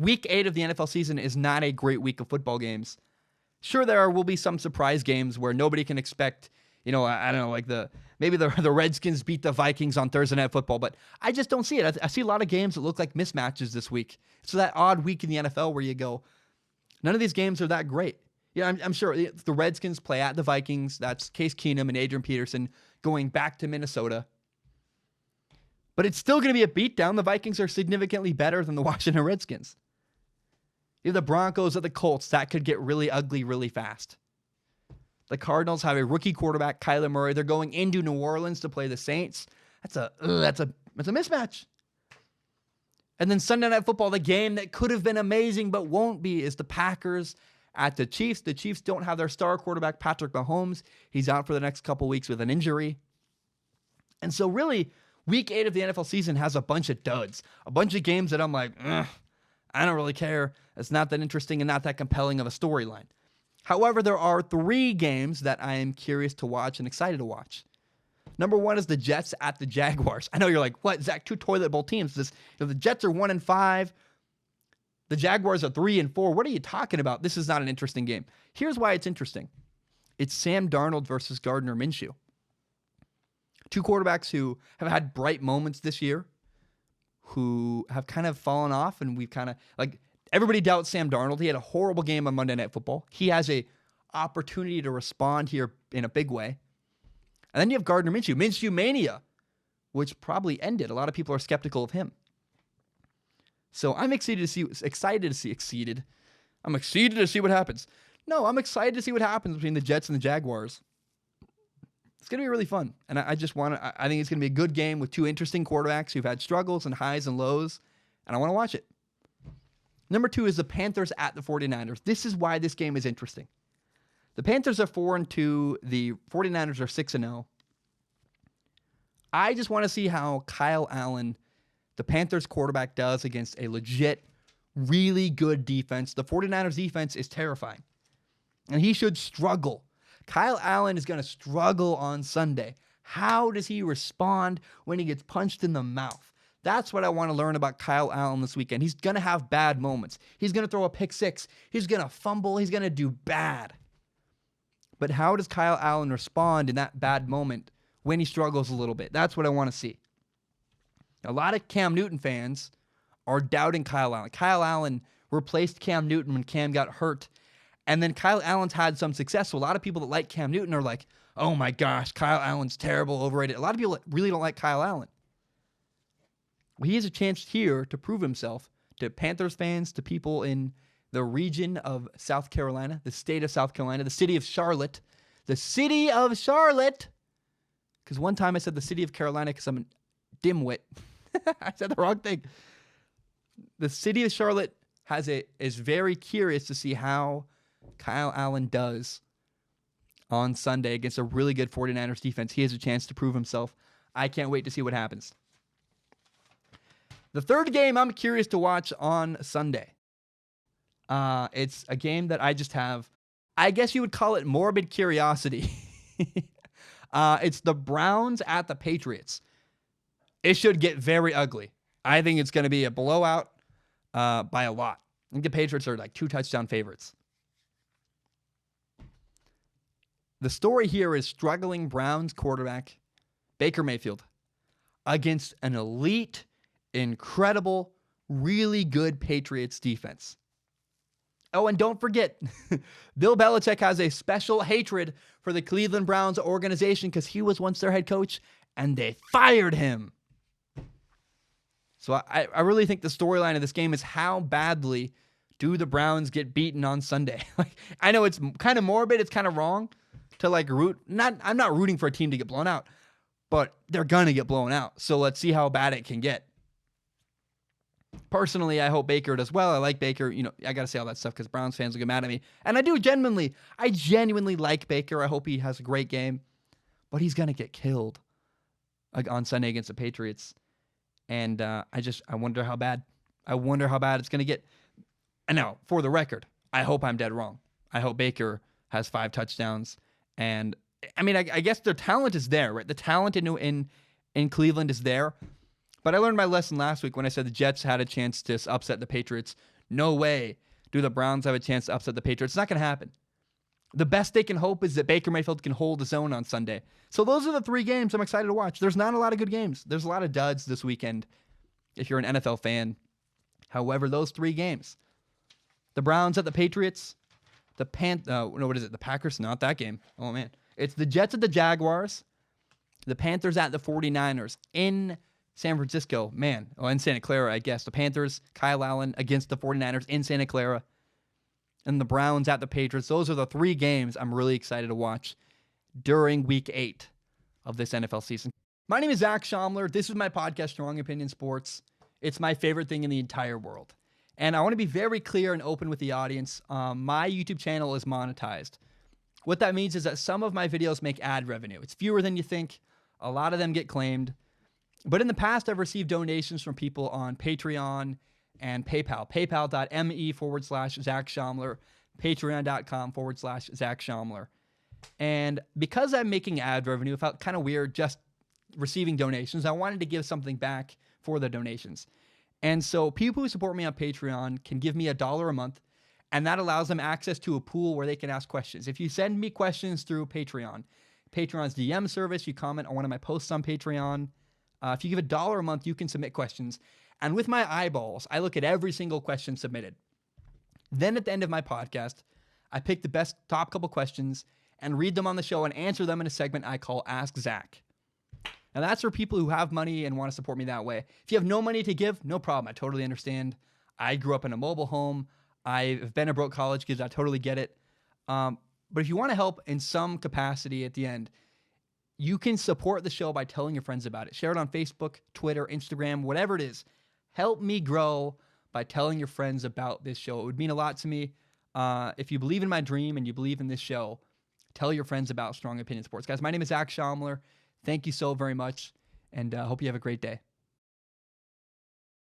Week 8 of the NFL season is not a great week of football games. Sure, there will be some surprise games where nobody can expect, I don't know, like maybe the Redskins beat the Vikings on Thursday Night Football, but I just don't see it. I see a lot of games that look like mismatches this week. So that odd week in the NFL where you go, none of these games are that great. I'm sure the Redskins play at the Vikings. That's Case Keenum and Adrian Peterson going back to Minnesota. But it's still going to be a beatdown. The Vikings are significantly better than the Washington Redskins. The Broncos or the Colts, that could get really ugly really fast. The Cardinals have a rookie quarterback, Kyler Murray. They're going into New Orleans to play the Saints. That's a mismatch. And then Sunday Night Football, the game that could have been amazing but won't be, is the Packers at the Chiefs. The Chiefs don't have their star quarterback, Patrick Mahomes. He's out for the next couple weeks with an injury. And so really, Week 8 of the NFL season has a bunch of duds. A bunch of games that I'm like, I don't really care. It's not that interesting and not that compelling of a storyline. However, there are 3 games that I am curious to watch and excited to watch. Number 1 is the Jets at the Jaguars. I know you're like, what, Zach? 2 toilet bowl teams. The Jets are 1-5. The Jaguars are 3-4. What are you talking about? This is not an interesting game. Here's why it's interesting. It's Sam Darnold versus Gardner Minshew. 2 quarterbacks who have had bright moments this year, who have kind of fallen off, and we've kind of, everybody doubts Sam Darnold. He had a horrible game on Monday Night Football. He has a opportunity to respond here in a big way. And then you have Gardner Minshew. Minshew Mania, which probably ended. A lot of people are skeptical of him. So I'm excited to see what happens. No, I'm excited to see what happens between the Jets and the Jaguars. It's going to be really fun. And I think it's going to be a good game with 2 interesting quarterbacks who've had struggles and highs and lows. And I want to watch it. Number 2 is the Panthers at the 49ers. This is why this game is interesting. The Panthers are 4-2. The 49ers are 6-0. I just want to see how Kyle Allen, the Panthers quarterback, does against a legit, really good defense. The 49ers defense is terrifying. And he should struggle. Kyle Allen is going to struggle on Sunday. How does he respond when he gets punched in the mouth? That's what I want to learn about Kyle Allen this weekend. He's going to have bad moments. He's going to throw a pick 6. He's going to fumble. He's going to do bad. But how does Kyle Allen respond in that bad moment when he struggles a little bit? That's what I want to see. A lot of Cam Newton fans are doubting Kyle Allen. Kyle Allen replaced Cam Newton when Cam got hurt. And then Kyle Allen's had some success. So a lot of people that like Cam Newton are like, oh my gosh, Kyle Allen's terrible, overrated. A lot of people really don't like Kyle Allen. Well, he has a chance here to prove himself to Panthers fans, to people in the region of South Carolina, the state of South Carolina, the city of Charlotte. The city of Charlotte. Because one time I said the city of Carolina because I'm a dimwit. I said the wrong thing. The city of Charlotte is very curious to see how Kyle Allen does on Sunday against a really good 49ers defense. He has a chance to prove himself. I can't wait to see what happens. The third game I'm curious to watch on Sunday. It's a game that I just have, I guess you would call it morbid curiosity. It's the Browns at the Patriots. It should get very ugly. I think it's going to be a blowout by a lot. I think the Patriots are like 2 touchdown favorites. The story here is struggling Browns quarterback Baker Mayfield against an elite, incredible, really good Patriots defense. Oh, and don't forget, Bill Belichick has a special hatred for the Cleveland Browns organization because he was once their head coach and they fired him. So I really think the storyline of this game is how badly do the Browns get beaten on Sunday? I know it's kind of morbid, it's kind of wrong to root. I'm not rooting for a team to get blown out, but they're gonna get blown out. So let's see how bad it can get. Personally, I hope Baker does well. I like Baker. I got to say all that stuff because Browns fans will get mad at me. And I genuinely like Baker. I hope he has a great game. But he's going to get killed on Sunday against the Patriots. And I wonder how bad. I wonder how bad it's going to get. And now, for the record, I hope I'm dead wrong. I hope Baker has 5 touchdowns. And, I guess their talent is there, right? The talent in Cleveland is there. But I learned my lesson last week when I said the Jets had a chance to upset the Patriots. no way do the Browns have a chance to upset the Patriots. It's not going to happen. The best they can hope is that Baker Mayfield can hold his own on Sunday. So those are the 3 games I'm excited to watch. There's not a lot of good games. There's a lot of duds this weekend if you're an NFL fan. However, those 3 games, the Browns at the Patriots, the Packers? Not that game. Oh, man. It's the Jets at the Jaguars, the Panthers at the 49ers in San Francisco. Man, in Santa Clara, I guess. The Panthers, Kyle Allen against the 49ers in Santa Clara, and the Browns at the Patriots. Those are the 3 games I'm really excited to watch during week 8 of this NFL season. My name is Zach Schaumler. This is my podcast, Strong Opinion Sports. It's my favorite thing in the entire world. And I want to be very clear and open with the audience. My YouTube channel is monetized. What that means is that some of my videos make ad revenue. It's fewer than you think. A lot of them get claimed. But in the past, I've received donations from people on Patreon and PayPal. PayPal.me/Zach Schaumler. Patreon.com/Zach Schaumler. And because I'm making ad revenue, it felt kind of weird just receiving donations. I wanted to give something back for the donations. And so people who support me on Patreon can give me $1 a month, and that allows them access to a pool where they can ask questions. If you send me questions through Patreon's DM service, you comment on one of my posts on Patreon. If you give $1 a month, you can submit questions. And with my eyeballs, I look at every single question submitted. Then at the end of my podcast, I pick the best top couple questions and read them on the show and answer them in a segment I call Ask Zach. Now, that's for people who have money and want to support me that way. If you have no money to give, no problem. I totally understand. I grew up in a mobile home. I've been a broke college kid. I totally get it. But if you want to help in some capacity at the end, you can support the show by telling your friends about it. Share it on Facebook, Twitter, Instagram, whatever it is. Help me grow by telling your friends about this show. It would mean a lot to me. If you believe in my dream and you believe in this show, tell your friends about Strong Opinion Sports. Guys, my name is Zach Schaumler. Thank you so very much, and hope you have a great day.